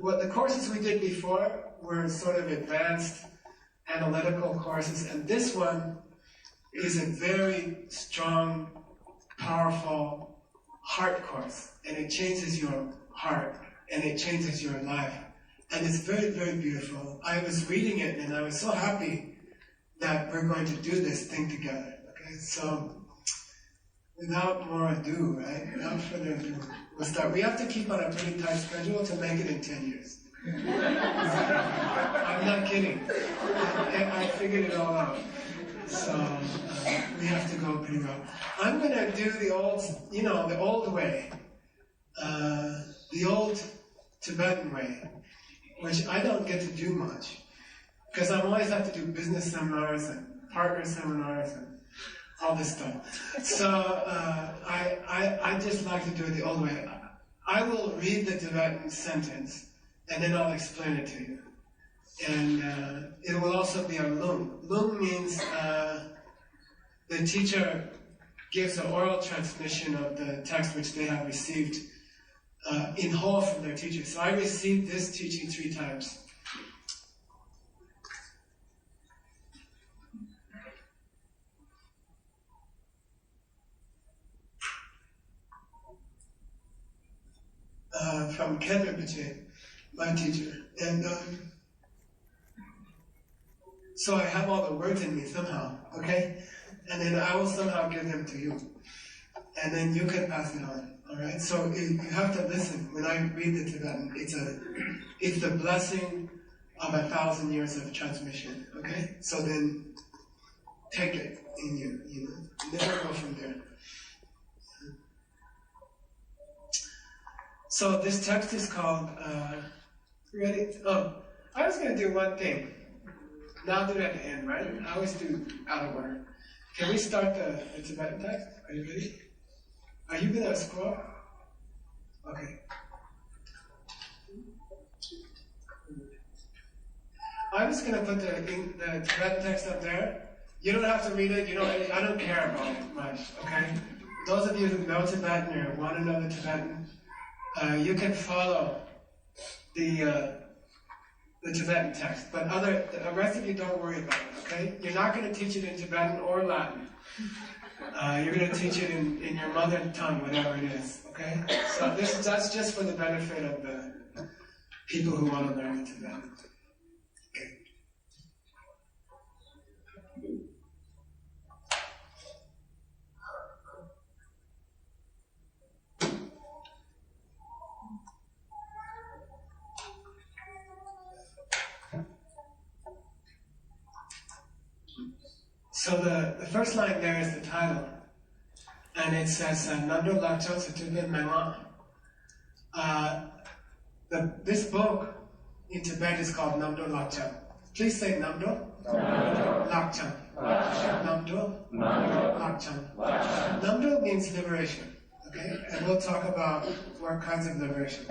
What the courses we did before were sort of advanced analytical courses, and this one is a very strong, powerful heart course, and it changes your heart, and it changes your life. And it's very, very beautiful. I was reading it, and I was so happy that we're going to do this thing together. Okay, so without more ado, right? Without further ado, we'll start. We have to keep on a pretty tight schedule to make it in 10 years. I'm not kidding. I figured it all out. So we have to go pretty well. I'm going to do the old, the old way, the old Tibetan way, which I don't get to do much, because I always have to do business seminars and partner seminars and all this stuff. So I just like to do it the old way. I will read the Tibetan sentence, and then I'll explain it to you. And it will also be on Lung. Lung means the teacher gives an oral transmission of the text which they have received in whole from their teacher. So I received this teaching 3 times. From Ken Rinpoche, my teacher. And so I have all the words in me somehow, okay? And then I will somehow give them to you. And then you can pass it on, all right? So you have to listen. When I read the Tibetan, it's the blessing of 1,000 years of transmission, okay? So then take it in you, Never go from there. So this text is called, ready? Oh, I was going to do one thing. Now I'll do it at the end, right? I always do out of order. Can we start the Tibetan text? Are you ready? Are you going to scroll? Okay. I'm just going to put the Tibetan text up there. You don't have to read it. I don't care about it much, okay? Those of you who know Tibetan or want to know the Tibetan, you can follow the Tibetan text, but the rest of you don't worry about it, okay? You're not going to teach it in Tibetan or Latin. You're going to teach it in your mother tongue, whatever it is, okay? So that's just for the benefit of the people who want to learn the Tibetan. Okay. So the first line there is the title, and it says Namdo Lakcho Satubin Mema. This book in Tibet is called Namdo Lakcho. Please say Namdo Lakcho. Namdo Lakcho. Namdo means liberation, okay? And we'll talk about what kinds of liberation.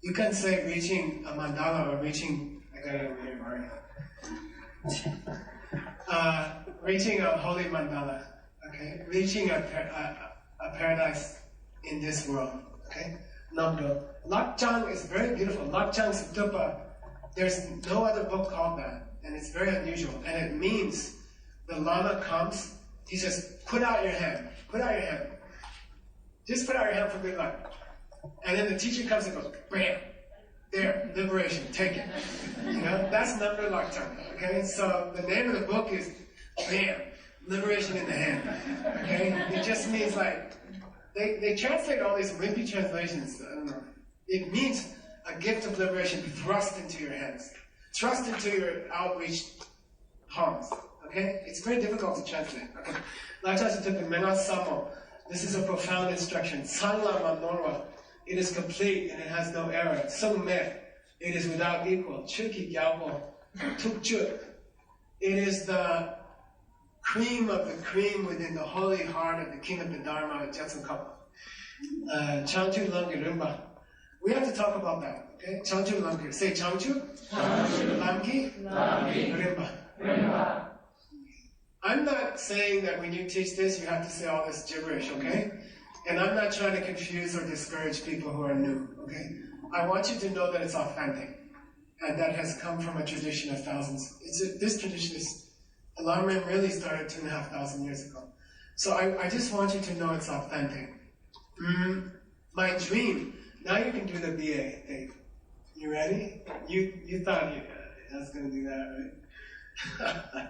You can say reaching a mandala or reaching, I got it over here, Mario. Reaching a holy mandala, okay? Reaching a paradise in this world, okay? Namdo. Lakchang is very beautiful. Lakchang Stupa, there's no other book called that, and it's very unusual. And it means the Lama comes, he says, put out your hand. Just put out your hand for good luck. And then the teacher comes and goes, bam! There, liberation, take it. That's Namdo Lakchang, okay? So the name of the book is, bam, liberation in the hand, okay? It just means like, they translate all these wimpy translations, I don't know. It means a gift of liberation thrust into your hands, thrust into your outreached palms, okay? It's very difficult to translate, okay? Lakchang Satubin Menga Samo, this is a profound instruction. Sanla Manorwa, it is complete and it has no error. Sung Me, it is without equal. Chuki Gyalpo, Tuk Chuk, it is the cream of the cream within the holy heart of the king of the Dharma, Jetsun Kappa. Changchu Lamki Rimba. We have to talk about that, okay? Changchu Lamki. Say Changchu Lamki Rimba. I'm not saying that when you teach this, you have to say all this gibberish, okay? And I'm not trying to confuse or discourage people who are new, okay? I want you to know that it's authentic, and that has come from a tradition of thousands. This tradition is, Alarm Rim really started 2,500 years ago. So I just want you to know it's authentic. My dream, now you can do the BA, Dave. You ready? You thought I was going to do that, right?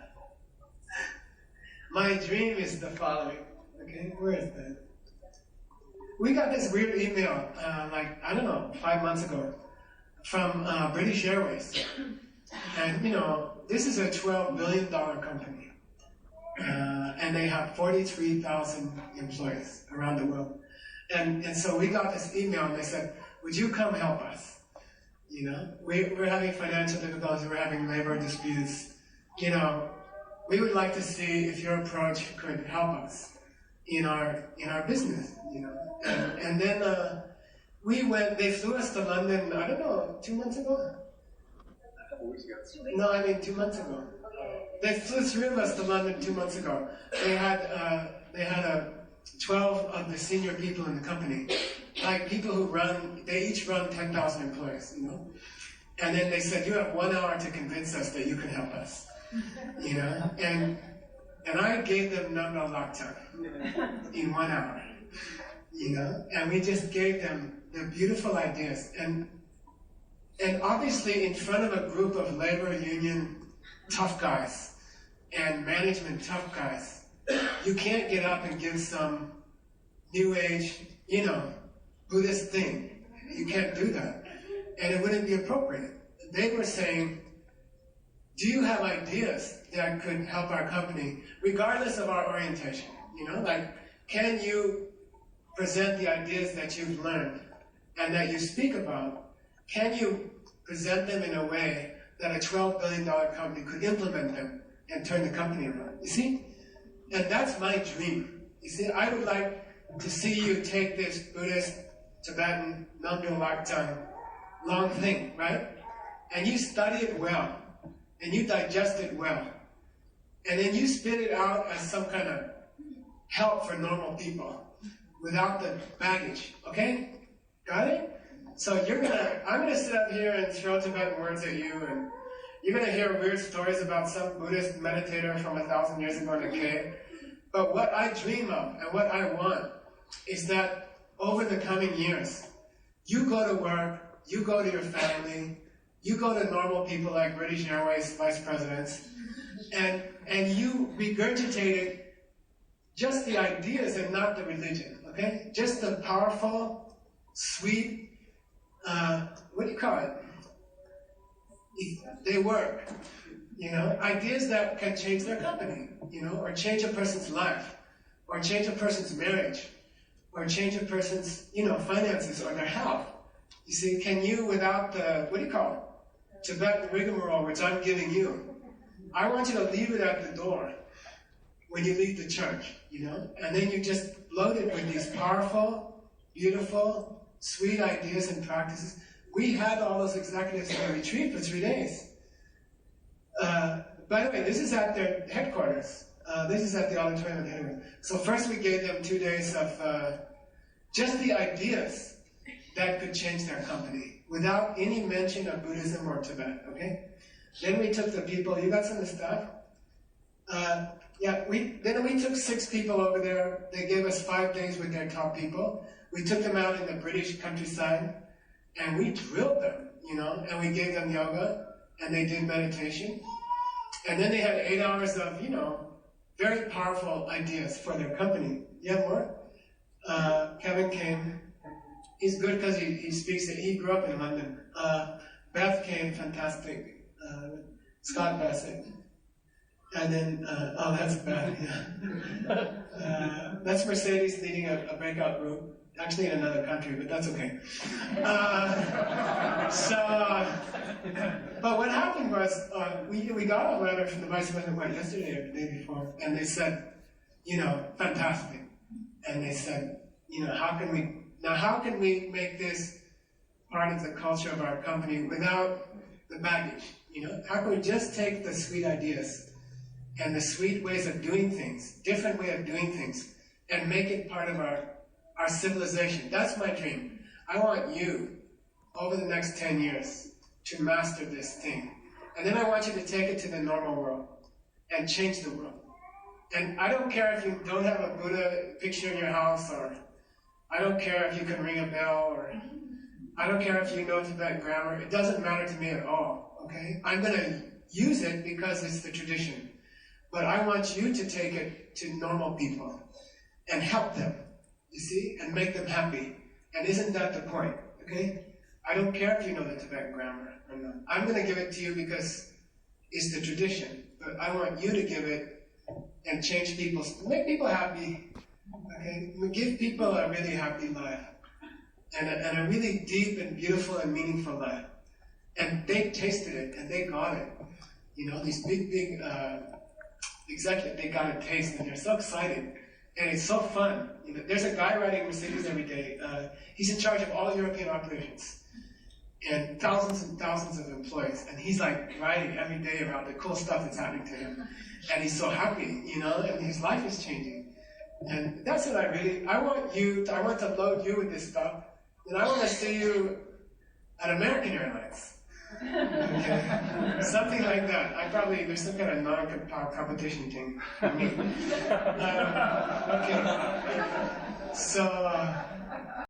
My dream is the following. Okay, where is that? We got this weird email, I don't know, 5 months ago, from British Airways. And, this is a $12 billion company. And they have 43,000 employees around the world. And so we got this email and they said, would you come help us? We're having financial difficulties, we're having labor disputes. We would like to see if your approach could help us in our business, And then we went, they flew us to London, I don't know, 2 months ago? A couple weeks ago. No, I mean 2 months ago. They flew 3 of us to London 2 months ago. They had 12 of the senior people in the company, like people who they each run 10,000 employees, And then they said, you have 1 hour to convince us that you can help us, And I gave them Namdal Lakchang in 1 hour, And we just gave them the beautiful ideas. And obviously in front of a group of labor union tough guys and management tough guys, you can't get up and give some new age, Buddhist thing. You can't do that. And it wouldn't be appropriate. They were saying, do you have ideas that could help our company, regardless of our orientation? Can you present the ideas that you've learned and that you speak about? Can you present them in a way that a $12 billion company could implement them and turn the company around? You see? And that's my dream. You see, I would like to see you take this Buddhist, Tibetan, Namdal Lakchang, long thing, right? And you study it well, and you digest it well, and then you spit it out as some kind of help for normal people without the baggage, okay? Got it? So I'm gonna sit up here and throw Tibetan words at you, and you're gonna hear weird stories about some Buddhist meditator from 1,000 years ago in a cave. But what I dream of and what I want is that over the coming years, you go to work, you go to your family, you go to normal people like British Airways vice presidents, and you regurgitated just the ideas and not the religion, okay? Just the powerful, sweet, what do you call it? They work, ideas that can change their company, or change a person's life, or change a person's marriage, or change a person's, finances or their health. You see, can you, without the, what do you call it? Tibetan rigmarole, which I'm giving you, I want you to leave it at the door when you leave the church, and then you just load it with these powerful, beautiful, sweet ideas and practices. We had all those executives in a retreat for 3 days. By the way, this is at their headquarters. This is at the auditorium headquarters. So first we gave them 2 days of just the ideas that could change their company without any mention of Buddhism or Tibet, okay? Then we took the people, you got some of the stuff? Then we took 6 people over there. They gave us 5 days with their top people. We took them out in the British countryside and we drilled them, and we gave them yoga and they did meditation. And then they had 8 hours of, very powerful ideas for their company. You have more? Kevin came. He's good because he speaks it. He grew up in London. Beth came, fantastic. Scott Bassett. And then, that's Beth, yeah. That's Mercedes leading a breakout group. Actually in another country, but that's okay. But what happened was, we got a letter from the Vice President yesterday or the day before, and they said, fantastic. And they said, how can we make this part of the culture of our company without the baggage? How can we just take the sweet ideas and the sweet ways of doing things, different way of doing things, and make it part of our our civilization. That's my dream. I want you, over the next 10 years, to master this thing. And then I want you to take it to the normal world and change the world. And I don't care if you don't have a Buddha picture in your house, or I don't care if you can ring a bell, or I don't care if you know Tibetan grammar. It doesn't matter to me at all, okay? I'm going to use it because it's the tradition. But I want you to take it to normal people and help them, you see, and make them happy. And isn't that the point, okay? I don't care if you know the Tibetan grammar or not. I'm going to give it to you because it's the tradition. But I want you to give it and change people, make people happy, okay? Give people a really happy life and a really deep and beautiful and meaningful life. And they tasted it and they got it. You know, these big executives, they got a taste and they're so excited. And it's so fun. You know, there's a guy riding Mercedes every day. He's in charge of all European operations and thousands of employees. And he's like riding every day about the cool stuff that's happening to him. And he's so happy, you know, and his life is changing. And that's what I want to load you with this stuff. And I want to see you at American Airlines. Okay. Something like that. There's some kind of non-competition thing for me. Okay. So,